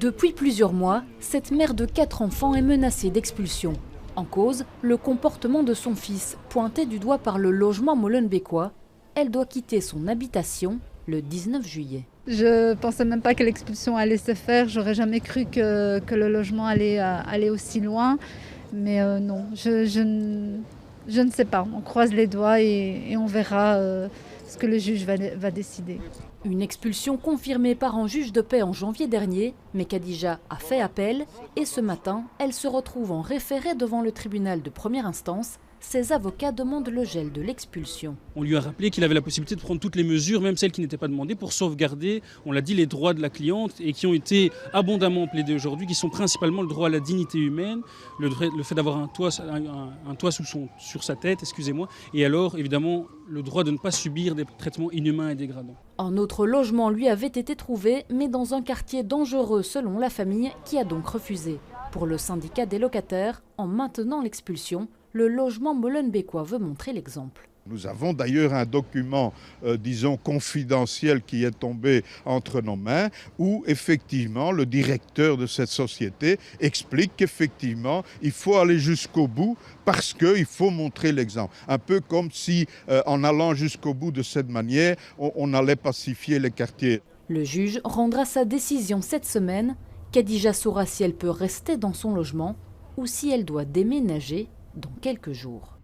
Depuis plusieurs mois, cette mère de 4 enfants est menacée d'expulsion. En cause, le comportement de son fils, pointé du doigt par le logement molenbeekois. Elle doit quitter son habitation le 19 juillet. Je ne pensais même pas que l'expulsion allait se faire. J'aurais jamais cru que le logement allait aller aussi loin. Mais non, je ne sais pas. On croise les doigts et on verra ce que le juge va décider. Une expulsion confirmée par un juge de paix en janvier dernier, mais Khadija a fait appel et ce matin, elle se retrouve en référé devant le tribunal de première instance. Ses avocats demandent le gel de l'expulsion. On lui a rappelé qu'il avait la possibilité de prendre toutes les mesures, même celles qui n'étaient pas demandées, pour sauvegarder, on l'a dit, les droits de la cliente et qui ont été abondamment plaidés aujourd'hui, qui sont principalement le droit à la dignité humaine, le fait d'avoir un toit sur sa tête, et alors évidemment le droit de ne pas subir des traitements inhumains et dégradants. Un autre logement lui avait été trouvé, mais dans un quartier dangereux selon la famille, qui a donc refusé. Pour le syndicat des locataires, en maintenant l'expulsion, le logement molenbeekois veut montrer l'exemple. Nous avons d'ailleurs un document, disons, confidentiel qui est tombé entre nos mains où effectivement le directeur de cette société explique qu'effectivement il faut aller jusqu'au bout parce qu'il faut montrer l'exemple. Un peu comme si en allant jusqu'au bout de cette manière, on allait pacifier les quartiers. Le juge rendra sa décision cette semaine. Khadija saura si elle peut rester dans son logement ou si elle doit déménager dans quelques jours.